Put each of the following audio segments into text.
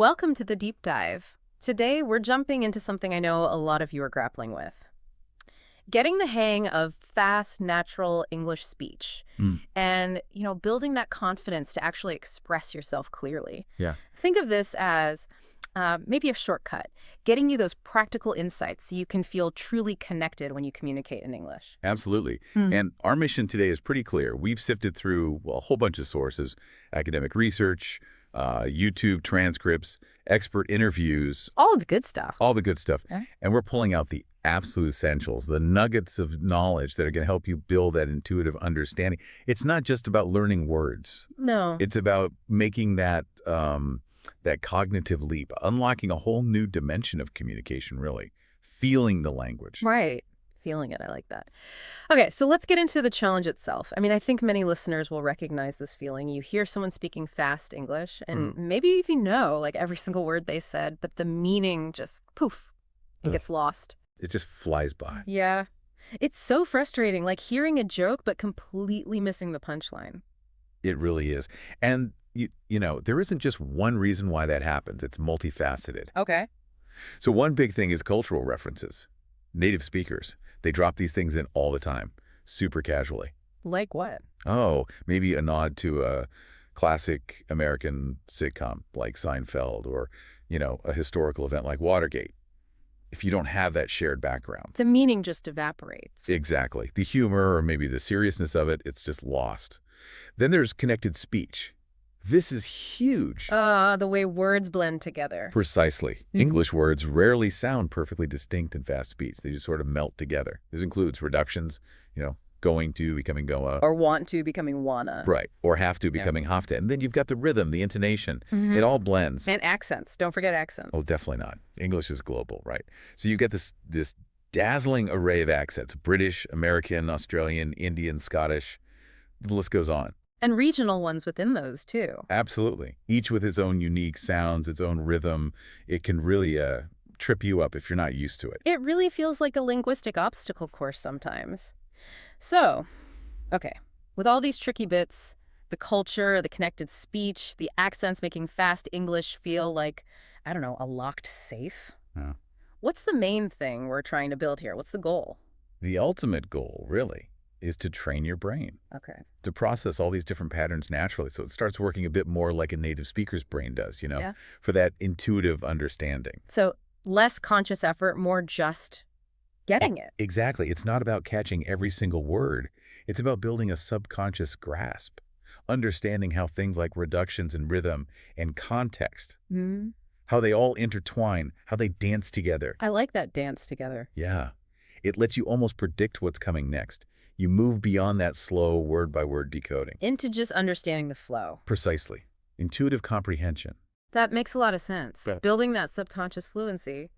welcome to the deep dive. Today, we're jumping into something I know a lot of you are grappling with. Getting the hang of fast, natural English speech Mm, and, building that confidence to actually express yourself clearly. yeah, Think of this as maybe a shortcut, getting you those practical insights so you can feel truly connected when you communicate in English. absolutely. Hmm. And our mission today is pretty clear. We've sifted through, well, a whole bunch of sources, academic research, YouTube transcripts, expert interviews, All the good stuff. all the good stuff. Yeah. And we're pulling out the absolute essentials, the nuggets of knowledge that are going to help you build that intuitive understanding. It's not just about learning words. No. It's about making that cognitive leap, unlocking a whole new dimension of communication, really, feeling the language. Right. Feeling it. I like that. Okay, so let's get into the challenge itself. I mean, I think many listeners will recognize this feeling. You hear someone speaking fast English, and Mm. maybe even know like every single word they said, but the meaning just poof, it Ugh. gets lost. It just flies by. Yeah. It's so frustrating, like hearing a joke, but completely missing the punchline. It really is. And, there isn't just one reason why that happens. It's multifaceted. Okay. So one big thing is cultural references. Native speakers, they drop these things in all the time, super casually. Like what? Oh, maybe a nod to a classic American sitcom like Seinfeld or, a historical event like Watergate. If you don't have that shared background. The meaning just evaporates. Exactly. The humor or maybe the seriousness of it, it's just lost. Then there's connected speech. This is huge. The way words blend together. Precisely. Mhm. English words rarely sound perfectly distinct in fast speech. They just sort of melt together. This includes reductions, going to becoming goa. Or want to becoming wanna. Right. Or have to Yeah. becoming have to. And then you've got the rhythm, the intonation. Mhm. It all blends. And accents. Don't forget accents. Oh, definitely not. English is global, right? So you get this dazzling array of accents: British, American, Australian, Indian, Scottish. The list goes on. And regional ones within those, too. Absolutely. Each with its own unique sounds, its own rhythm. It can really trip you up if you're not used to it. It really feels like a linguistic obstacle course sometimes. So, okay, with all these tricky bits, the culture, the connected speech, the accents making fast English feel like, I don't know, a locked safe? Yeah. What's the main thing we're trying to build here? What's the goal? The ultimate goal, really, is to train your brain Okay. to process all these different patterns naturally. So it starts working a bit more like a native speaker's brain does, Yeah. for that intuitive understanding. So, less conscious effort, more just getting it. Exactly. It's not about catching every single word. It's about building a subconscious grasp, understanding how things like reductions in rhythm and context, Hmm. how they all intertwine, how they dance together. I like that dance together. Yeah. It lets you almost predict what's coming next. You move beyond that slow word-by-word decoding. Into just understanding the flow. Precisely. Intuitive comprehension. That makes a lot of sense. Yeah. Building that subconscious fluency.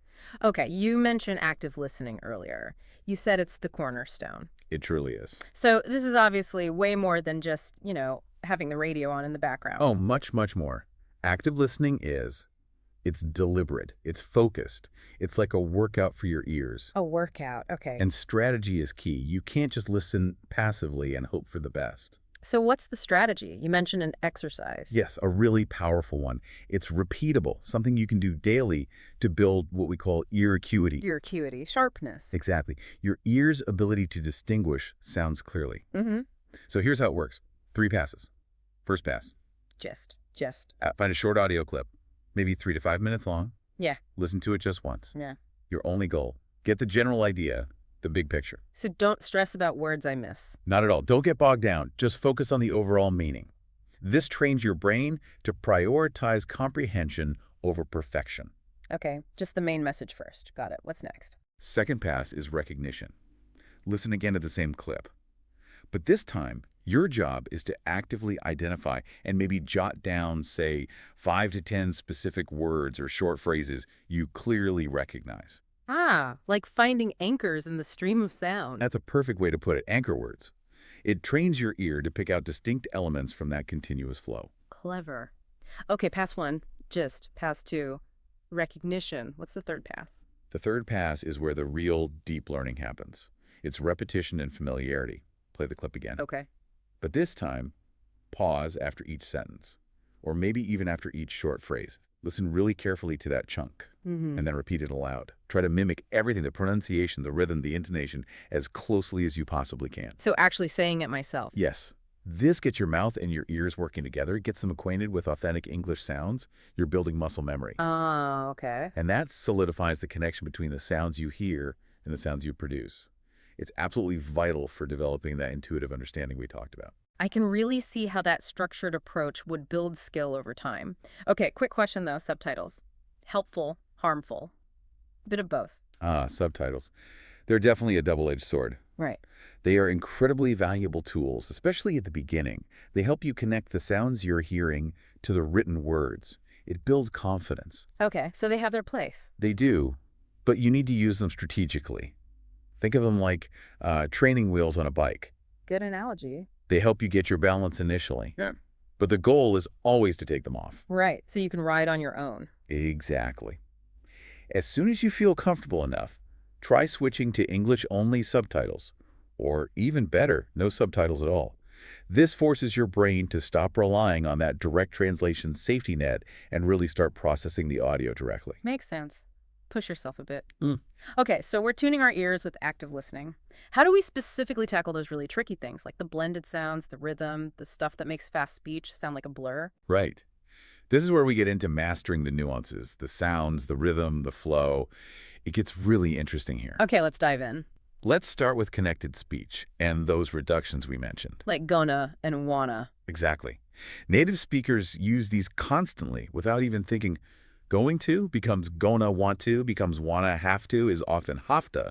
Okay, you mentioned active listening earlier. You said it's the cornerstone. It truly is. So this is obviously way more than just, having the radio on in the background. Oh, much, much more. Active listening it's deliberate, it's focused. It's like a workout for your ears. A workout. Okay. And strategy is key. You can't just listen passively and hope for the best. So what's the strategy? You mentioned an exercise. Yes, a really powerful one. It's repeatable, something you can do daily to build what we call ear acuity. Your acuity, sharpness. Exactly. Your ear's ability to distinguish sounds clearly. Mm-hmm. So here's how it works. 3 passes. First pass. Just. Find a short audio clip, maybe 3 to 5 minutes long. Yeah. Listen to it just once. Yeah. Your only goal. Get the general idea, the big picture. So don't stress about words I miss. Not at all. Don't get bogged down. Just focus on the overall meaning. This trains your brain to prioritize comprehension over perfection. Okay, just the main message first. Got it. What's next? Second pass is recognition. Listen again to the same clip. But this time, your job is to actively identify and maybe jot down, say, 5 to 10 specific words or short phrases you clearly recognize. Like finding anchors in the stream of sound. That's a perfect way to put it, anchor words. It trains your ear to pick out distinct elements from that continuous flow. Clever. Okay, pass 1. Just. Pass 2. Recognition. What's the third pass? The third pass is where the real deep learning happens. It's repetition and familiarity. Play the clip again. Okay. But this time, pause after each sentence, or maybe even after each short phrase. Listen really carefully to that chunk Mm-hmm. and then repeat it aloud. Try to mimic everything, the pronunciation, the rhythm, the intonation, as closely as you possibly can. So actually saying it myself. Yes, this gets your mouth and your ears working together, gets them acquainted with authentic English sounds. You're building muscle memory. Oh, okay. And that solidifies the connection between the sounds you hear and the sounds you produce. It's absolutely vital for developing that intuitive understanding we talked about. I can really see how that structured approach would build skill over time. Okay, quick question though, subtitles. Helpful, harmful? Bit of both. Subtitles. They're definitely a double-edged sword. Right. They are incredibly valuable tools, especially at the beginning. They help you connect the sounds you're hearing to the written words. It builds confidence. Okay, so they have their place. They do, but you need to use them strategically. Think of them like training wheels on a bike. Good analogy. They help you get your balance initially. Yeah. But the goal is always to take them off. Right, so you can ride on your own. Exactly. As soon as you feel comfortable enough, try switching to English-only subtitles, or even better, no subtitles at all. This forces your brain to stop relying on that direct translation safety net and really start processing the audio directly. Makes sense. Push yourself a bit. Mm. Okay, so we're tuning our ears with active listening. How do we specifically tackle those really tricky things, like the blended sounds, the rhythm, the stuff that makes fast speech sound like a blur? Right. This is where we get into mastering the nuances, the sounds, the rhythm, the flow. It gets really interesting here. Okay, let's dive in. Let's start with connected speech and those reductions we mentioned. Like gonna and wanna. Exactly. Native speakers use these constantly without even thinking. Going to becomes gonna want to, becomes wanna have to, is often hafta.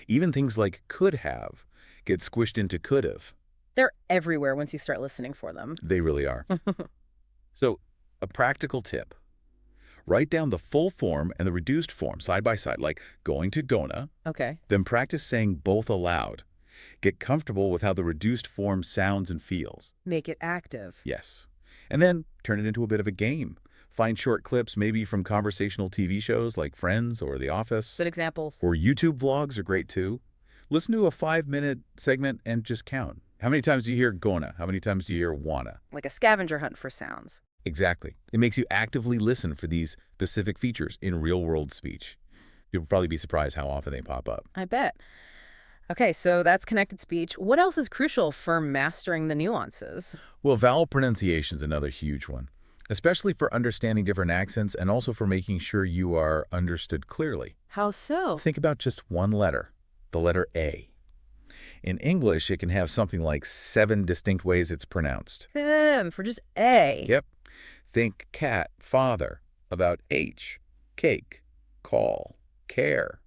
Even things like could have get squished into could have. They're everywhere once you start listening for them. They really are. So, a practical tip. Write down the full form and the reduced form side by side, like going to gonna, Okay. then practice saying both aloud. Get comfortable with how the reduced form sounds and feels. Make it active. Yes. And then turn it into a bit of a game. Find short clips, maybe from conversational TV shows like Friends or The Office. Good examples. Or YouTube vlogs are great too. Listen to a 5-minute segment and just count. How many times do you hear gonna? How many times do you hear wanna? Like a scavenger hunt for sounds. Exactly. It makes you actively listen for these specific features in real-world speech. You'll probably be surprised how often they pop up. I bet. Okay, so that's connected speech. What else is crucial for mastering the nuances? Well, vowel pronunciation is another huge one, especially for understanding different accents and also for making sure you are understood clearly. How so? Think about just one letter, the letter A. In English, it can have something like 7 distinct ways it's pronounced. For just A. Yep. Think cat, father, about H, cake, call, care.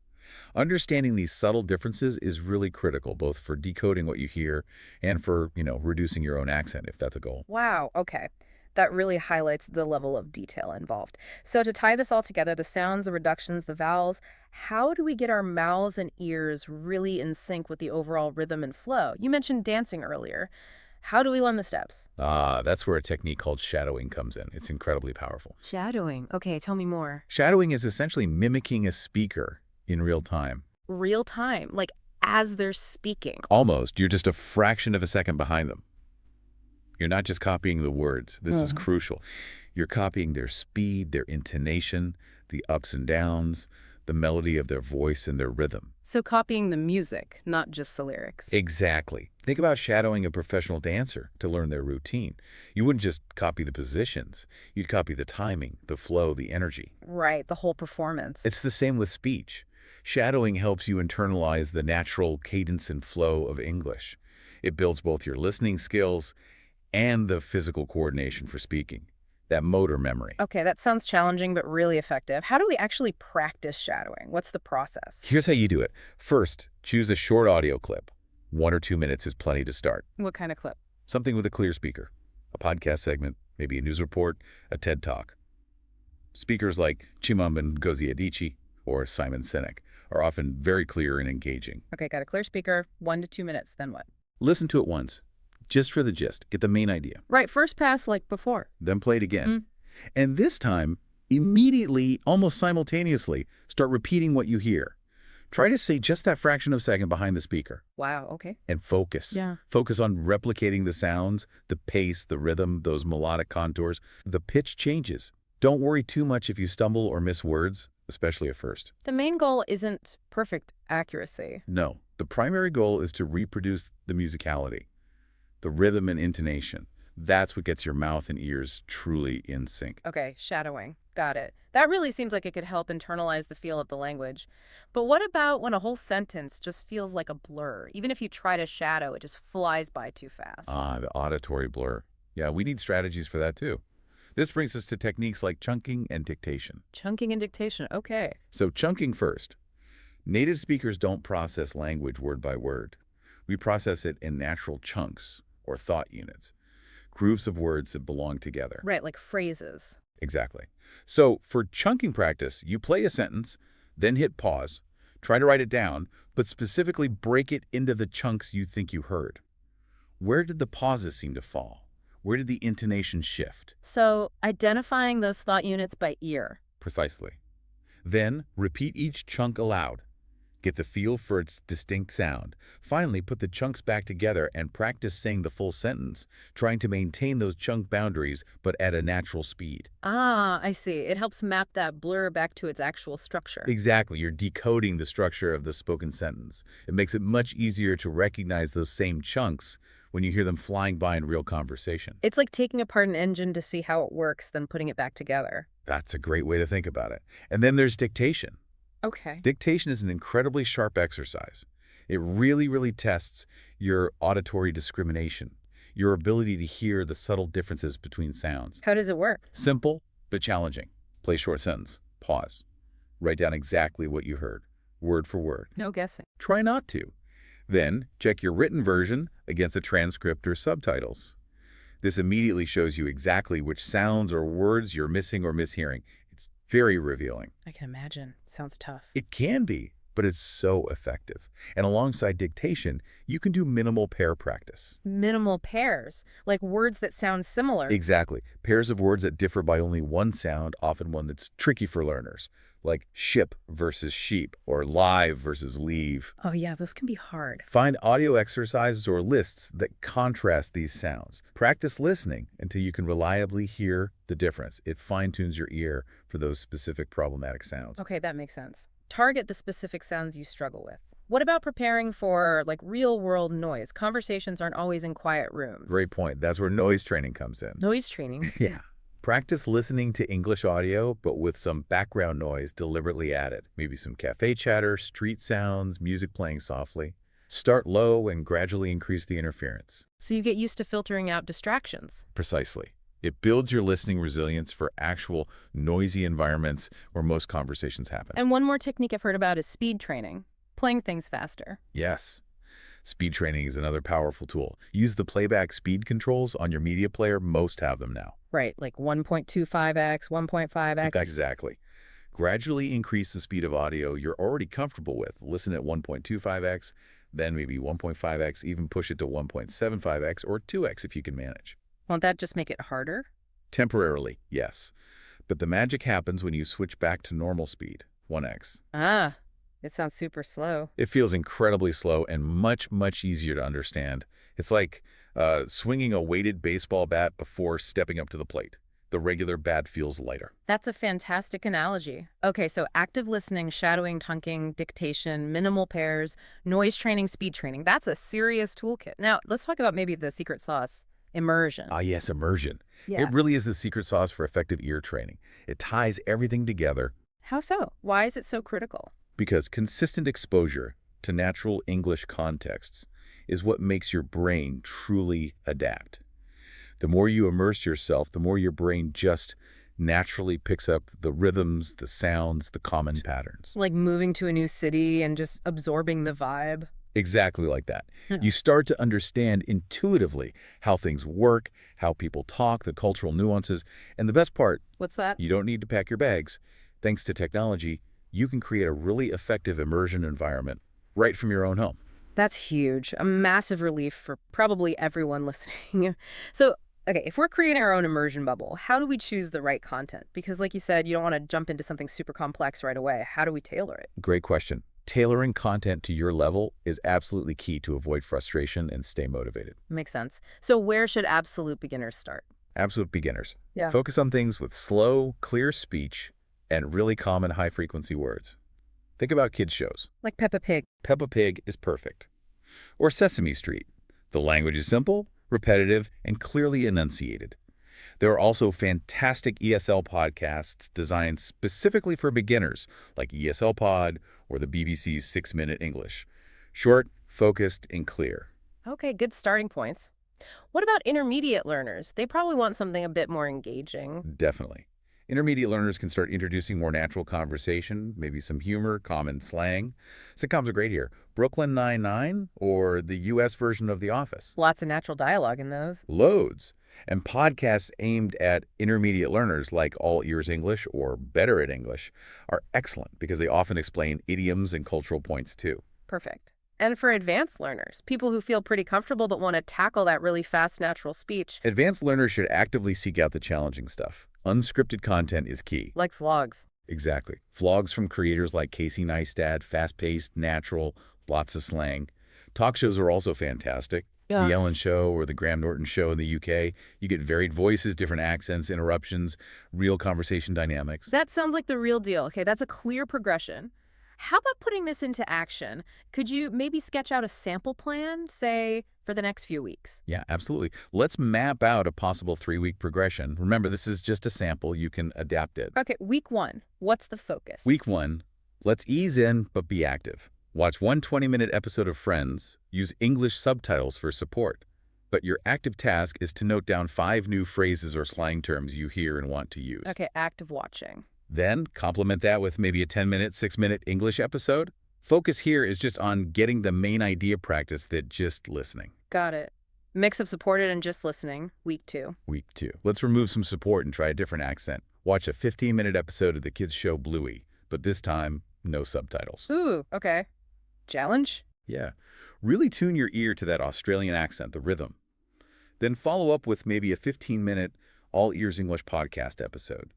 Understanding these subtle differences is really critical, both for decoding what you hear and for, reducing your own accent, if that's a goal. Wow, okay. That really highlights the level of detail involved. So to tie this all together, the sounds, the reductions, the vowels, how do we get our mouths and ears really in sync with the overall rhythm and flow? You mentioned dancing earlier. How do we learn the steps? That's where a technique called shadowing comes in. It's incredibly powerful. Shadowing. Okay, tell me more. Shadowing is essentially mimicking a speaker in real time. Real time, like as they're speaking. Almost. You're just a fraction of a second behind them. You're not just copying the words. This is crucial. You're copying their speed, their intonation, the ups and downs, the melody of their voice and their rhythm. So copying the music, not just the lyrics. Exactly. Think about shadowing a professional dancer to learn their routine. You wouldn't just copy the positions. You'd copy the timing, the flow, the energy. Right, the whole performance. It's the same with speech. Shadowing helps you internalize the natural cadence and flow of English. It builds both your listening skills and the physical coordination for speaking, that motor memory. Okay, that sounds challenging but really effective. How do we actually practice shadowing? What's the process? Here's how you do it. First, choose a short audio clip. 1 or 2 minutes is plenty to start. What kind of clip? Something with a clear speaker, a podcast segment, maybe a news report, a TED Talk. Speakers like Chimamanda Ngozi Adichie or Simon Sinek are often very clear and engaging. Okay, got a clear speaker, 1 to 2 minutes, then what? Listen to it once, just for the gist. Get the main idea. Right, first pass like before. Then play it again. And this time, immediately, almost simultaneously, start repeating what you hear. Try to say just that fraction of a second behind the speaker. Wow, okay. And focus. Yeah. Focus on replicating the sounds, the pace, the rhythm, those melodic contours. The pitch changes. Don't worry too much if you stumble or miss words, especially at first. The main goal isn't perfect accuracy. No, the primary goal is to reproduce the musicality, the rhythm and intonation. That's what gets your mouth and ears truly in sync. Okay, shadowing. Got it. That really seems like it could help internalize the feel of the language. But what about when a whole sentence just feels like a blur? Even if you try to shadow, it just flies by too fast. Ah, the auditory blur. Yeah, we need strategies for that too. This brings us to techniques like chunking and dictation. Chunking and dictation. Okay. So chunking first. Native speakers don't process language word by word. We process it in natural chunks or thought units, groups of words that belong together. Right, like phrases. Exactly. So for chunking practice, you play a sentence, then hit pause, try to write it down, but specifically break it into the chunks you think you heard. Where did the pauses seem to fall? Where did the intonation shift? So identifying those thought units by ear. Precisely. Then repeat each chunk aloud. Get the feel for its distinct sound. Finally, put the chunks back together and practice saying the full sentence, trying to maintain those chunk boundaries, but at a natural speed. Ah, I see. It helps map that blur back to its actual structure. Exactly. You're decoding the structure of the spoken sentence. It makes it much easier to recognize those same chunks when you hear them flying by in real conversation. It's like taking apart an engine to see how it works, then putting it back together. That's a great way to think about it. And then there's dictation. Okay. Dictation is an incredibly sharp exercise. It really tests your auditory discrimination, your ability to hear the subtle differences between sounds. How does it work? Simple, but challenging. Play a short sentence. Pause. Write down exactly what you heard, word for word. No guessing. Try not to. Then, check your written version against a transcript or subtitles. This immediately shows you exactly which sounds or words you're missing or mishearing. It's very revealing. I can imagine. It sounds tough. It can be, but it's so effective. And alongside dictation, you can do minimal pair practice. Minimal pairs, like words that sound similar. Exactly. Pairs of words that differ by only one sound, often one that's tricky for learners, like ship versus sheep or live versus leave. Oh yeah, those can be hard. Find audio exercises or lists that contrast these sounds. Practice listening until you can reliably hear the difference. It fine-tunes your ear for those specific problematic sounds. Okay, that makes sense. Target the specific sounds you struggle with. What about preparing for, like, real-world noise? Conversations aren't always in quiet rooms. Great point. That's where noise training comes in. Noise training? Yeah. Practice listening to English audio, but with some background noise deliberately added. Maybe some cafe chatter, street sounds, music playing softly. Start low and gradually increase the interference. So you get used to filtering out distractions. Precisely. It builds your listening resilience for actual noisy environments where most conversations happen. And one more technique I've heard about is speed training, playing things faster. Yes. Speed training is another powerful tool. Use the playback speed controls on your media player. Most have them now. Right, like 1.25x, 1.5x. Exactly. Gradually increase the speed of audio you're already comfortable with. Listen at 1.25x, then maybe 1.5x, even push it to 1.75x or 2x if you can manage. Won't that just make it harder? Temporarily, yes. But the magic happens when you switch back to normal speed, 1x. Ah, it sounds super slow. It feels incredibly slow and much easier to understand. It's like swinging a weighted baseball bat before stepping up to the plate. The regular bat feels lighter. That's a fantastic analogy. Okay, so active listening, shadowing, tonking, dictation, minimal pairs, noise training, speed training. That's a serious toolkit. Now, let's talk about maybe the secret sauce, immersion. Ah, yes, immersion. Yeah. It really is the secret sauce for effective ear training. It ties everything together How so? Why is it so critical? because consistent exposure to natural English contexts is what makes your brain truly adapt. The more you immerse yourself, the more your brain just naturally picks up the rhythms, the sounds, the common patterns. Like moving to a new city and just absorbing the vibe. Exactly like that. Yeah. You start to understand intuitively how things work, how people talk, the cultural nuances, and the best part, What's that? you don't need to pack your bags. Thanks to technology, you can create a really effective immersion environment right from your own home. That's huge. A massive relief for probably everyone listening. So, okay, if we're creating our own immersion bubble, how do we choose the right content? Because like you said, you don't want to jump into something super complex right away. How do we tailor it? Great question. Tailoring content to your level is absolutely key to avoid frustration and stay motivated. Makes sense. So where should absolute beginners start? Absolute beginners. Yeah. Focus on things with slow, clear speech and really common high-frequency words. Think about kids' shows. Like Peppa Pig. Peppa Pig is perfect. Or Sesame Street. The language is simple, repetitive, and clearly enunciated. There are also fantastic ESL podcasts designed specifically for beginners, like ESL Pod or the BBC's 6-Minute English. Short, focused, and clear. Okay, good starting points. What about intermediate learners? They probably want something a bit more engaging. Definitely. Intermediate learners can start introducing more natural conversation, maybe some humor, common slang. Sitcoms are great here. Brooklyn Nine-Nine or the U.S. version of The Office. Lots of natural dialogue in those. Loads. And podcasts aimed at intermediate learners like All Ears English or Better at English are excellent because they often explain idioms and cultural points too. Perfect. And for advanced learners, people who feel pretty comfortable but want to tackle that really fast natural speech, Advanced learners should actively seek out the challenging stuff. Unscripted content is key. like vlogs. Exactly. Vlogs from creators like Casey Neistat, fast-paced, natural, lots of slang. Talk shows are also fantastic. Yeah. The Ellen Show or the Graham Norton Show in the UK. You get varied voices, different accents, interruptions, real conversation dynamics. That sounds like the real deal. Okay, that's a clear progression. How about putting this into action? Could you maybe sketch out a sample plan, say, for the next few weeks? Yeah, absolutely. Let's map out a possible 3-week progression. Remember, this is just a sample. You can adapt it. Okay, week 1, what's the focus? Week 1, let's ease in but be active. Watch one 20-minute episode of Friends. Use English subtitles for support. But your active task is to note down 5 new phrases or slang terms you hear and want to use. Okay, active watching. Then complement that with maybe a 10-minute, 6-minute English episode. Focus here is just on getting the main idea practice that just listening. Got it. Mix of supported and just listening, week 2. Week 2. Let's remove some support and try a different accent. Watch a 15-minute episode of the kids' show Bluey, but this time, no subtitles. Ooh, okay. Challenge? Yeah. Really tune your ear to that Australian accent, the rhythm. Then follow up with maybe a 15-minute All Ears English podcast episode.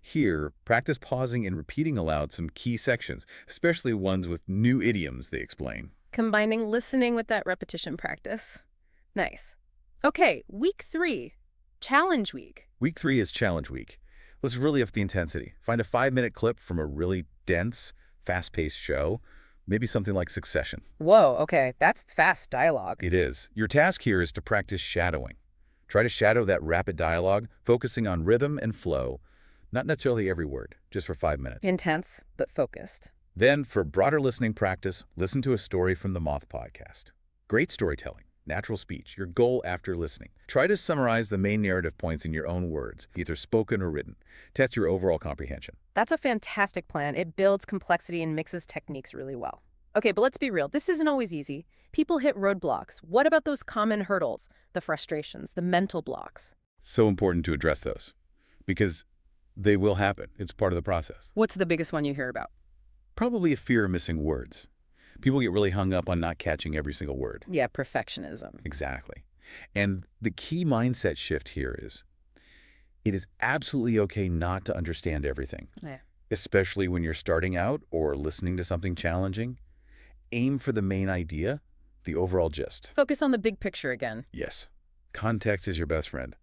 Here, practice pausing and repeating aloud some key sections, especially ones with new idioms they explain. Combining listening with that repetition practice. Nice. Okay, week 3, challenge week. Week 3 is challenge week. Let's really up the intensity. Find a 5-minute clip from a really dense, fast-paced show, maybe something like Succession. Whoa, okay, that's fast dialogue. It is. Your task here is to practice shadowing. Try to shadow that rapid dialogue, focusing on rhythm and flow, not necessarily every word, just for 5 minutes. Intense, but focused. Then, for broader listening practice, listen to a story from the Moth podcast. Great storytelling, natural speech, your goal after listening. Try to summarize the main narrative points in your own words, either spoken or written. Test your overall comprehension. That's a fantastic plan. It builds complexity and mixes techniques really well. Okay, but let's be real. This isn't always easy. People hit roadblocks. What about those common hurdles, the frustrations, the mental blocks? So important to address those, because they will happen. It's part of the process. What's the biggest one you hear about? Probably a fear of missing words. People get really hung up on not catching every single word. Yeah, perfectionism. Exactly. And the key mindset shift here is, it is absolutely okay not to understand everything, Yeah. especially when you're starting out or listening to something challenging. Aim for the main idea, the overall gist. Focus on the big picture again. Yes. Context is your best friend.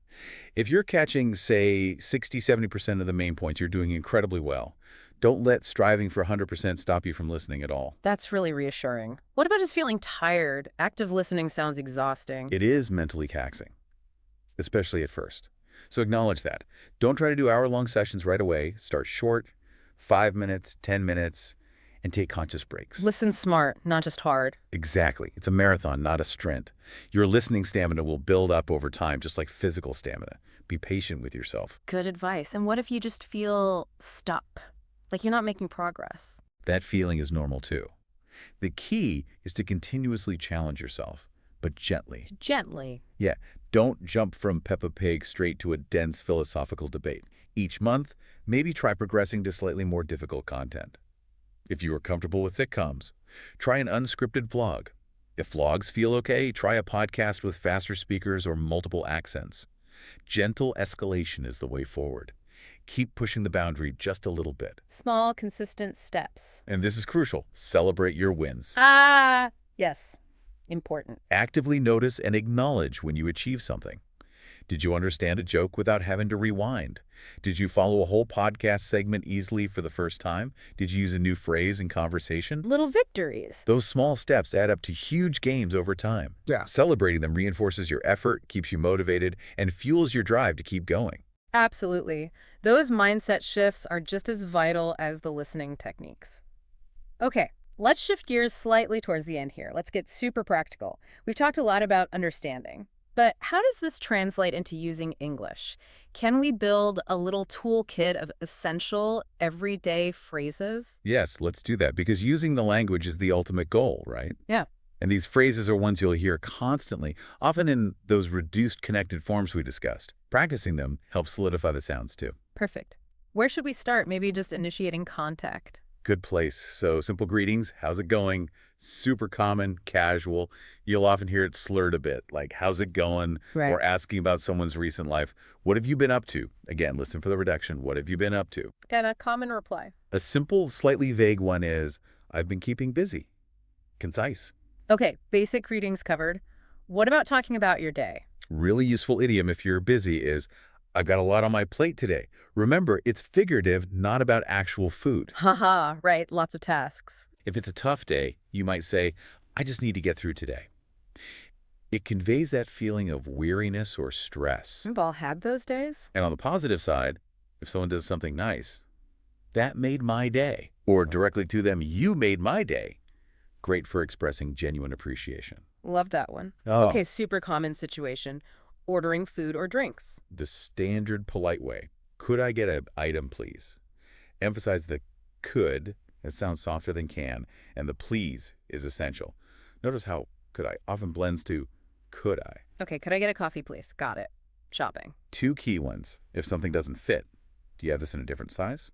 If you're catching, say, 60–70% of the main points, you're doing incredibly well. Don't let striving for 100% stop you from listening at all. That's really reassuring. What about just feeling tired? Active listening sounds exhausting. It is mentally taxing, especially at first. So acknowledge that. Don't try to do hour-long sessions right away. Start short, 5 minutes, 10 minutes, and take conscious breaks. Listen smart, not just hard. Exactly. It's a marathon, not a sprint. Your listening stamina will build up over time, just like physical stamina. Be patient with yourself. Good advice. And what if you just feel stuck? Like you're not making progress? That feeling is normal too. The key is to continuously challenge yourself, but gently. Gently. Yeah, don't jump from Peppa Pig straight to a dense philosophical debate. Each month, maybe try progressing to slightly more difficult content. If you are comfortable with sitcoms, try an unscripted vlog. If vlogs feel okay, try a podcast with faster speakers or multiple accents. Gentle escalation is the way forward. Keep pushing the boundary just a little bit. Small, consistent steps. And this is crucial. Celebrate your wins. Yes. Important. Actively notice and acknowledge when you achieve something. Did you understand a joke without having to rewind? Did you follow a whole podcast segment easily for the first time? Did you use a new phrase in conversation? Little victories. Those small steps add up to huge gains over time. Yeah. Celebrating them reinforces your effort, keeps you motivated, and fuels your drive to keep going. Absolutely. Those mindset shifts are just as vital as the listening techniques. Okay, let's shift gears slightly towards the end here. Let's get super practical. We've talked a lot about understanding, but how does this translate into using English? Can we build a little toolkit of essential, everyday phrases? Yes, let's do that, because using the language is the ultimate goal, right? Yeah. And these phrases are ones you'll hear constantly, often in those reduced connected forms we discussed. Practicing them helps solidify the sounds too. Perfect. Where should we start? Maybe just initiating contact. Good place. So simple greetings, how's it going? Super common, casual. You'll often hear it slurred a bit, like how's it going? Right. Or asking about someone's recent life. What have you been up to? Again, listen for the reduction. What have you been up to? And a common reply. A simple, slightly vague one is, I've been keeping busy. Concise. Okay, basic greetings covered. What about talking about your day? Really useful idiom if you're busy is, I've got a lot on my plate today. Remember, it's figurative, not about actual food. Haha, right, lots of tasks. If it's a tough day, you might say, I just need to get through today. It conveys that feeling of weariness or stress. We've all had those days. And on the positive side, if someone does something nice, that made my day. Or directly to them, you made my day. Great for expressing genuine appreciation. Love that one. Oh. Okay, super common situation. Ordering food or drinks. The standard polite way. Could I get an item, please? Emphasize the could. It sounds softer than can. And the please is essential. Notice how could I often blends to could I. Okay, could I get a coffee, please? Got it. Shopping. Two key ones. If something doesn't fit, do you have this in a different size?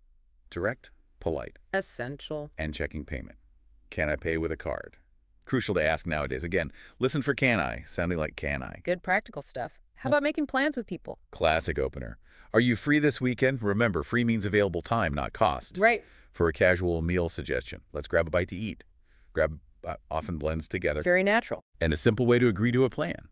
Direct, polite, Essential. and checking payment. Can I pay with a card? Crucial to ask nowadays. Again, listen for can I, sounding like can I. Good practical stuff. How about making plans with people? Classic opener. Are you free this weekend? Remember, free means available time, not cost. Right. For a casual meal suggestion, let's grab a bite to eat. Grab often blends together. Very natural. And a simple way to agree to a plan.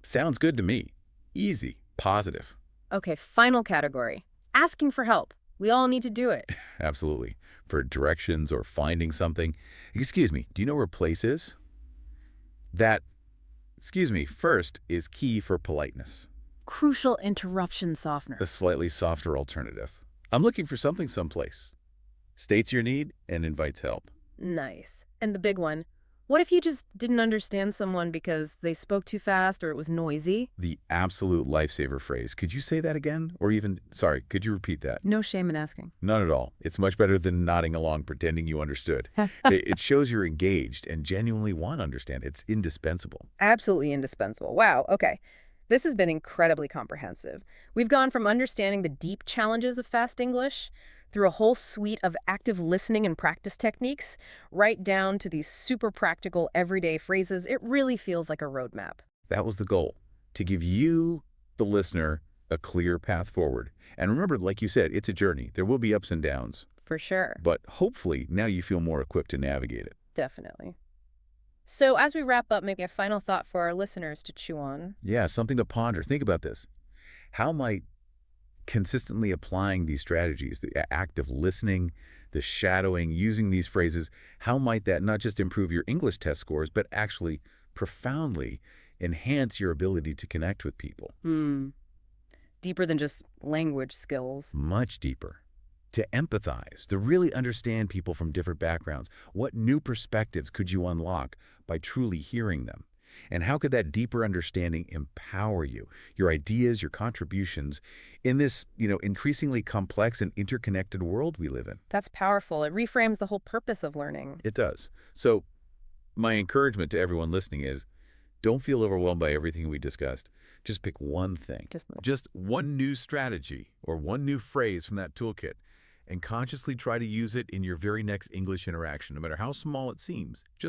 Sounds good to me. Easy, positive. Okay, final category. Asking for help. We all need to do it. Absolutely. For directions or finding something. Excuse me, do you know where place is? That, excuse me, first is key for politeness. Crucial interruption softener. A slightly softer alternative. I'm looking for something someplace. States your need and invites help. Nice. And the big one. What if you just didn't understand someone because they spoke too fast or it was noisy? The absolute lifesaver phrase. Could you say that again? Or even, sorry, could you repeat that? No shame in asking. None at all. It's much better than nodding along pretending you understood. It shows you're engaged and genuinely want to understand. It's indispensable. Absolutely indispensable. Wow, okay. This has been incredibly comprehensive. We've gone from understanding the deep challenges of fast English through a whole suite of active listening and practice techniques, right down to these super practical everyday phrases. It really feels like a roadmap. That was the goal, to give you, the listener, a clear path forward. And remember, like you said, it's a journey. There will be ups and downs. For sure. But hopefully, now you feel more equipped to navigate it. Definitely. So as we wrap up, maybe a final thought for our listeners to chew on. Yeah, something to ponder. Think about this. How might consistently applying these strategies, the act of listening, the shadowing, using these phrases, how might that not just improve your English test scores, but actually profoundly enhance your ability to connect with people? Deeper than just language skills. Much deeper. To empathize, to really understand people from different backgrounds. What new perspectives could you unlock by truly hearing them? And how could that deeper understanding empower you, your ideas, your contributions in this, increasingly complex and interconnected world we live in? That's powerful. It reframes the whole purpose of learning. It does. So my encouragement to everyone listening is don't feel overwhelmed by everything we discussed. Just pick one thing. Just one new strategy or one new phrase from that toolkit and consciously try to use it in your very next English interaction, no matter how small it seems. Just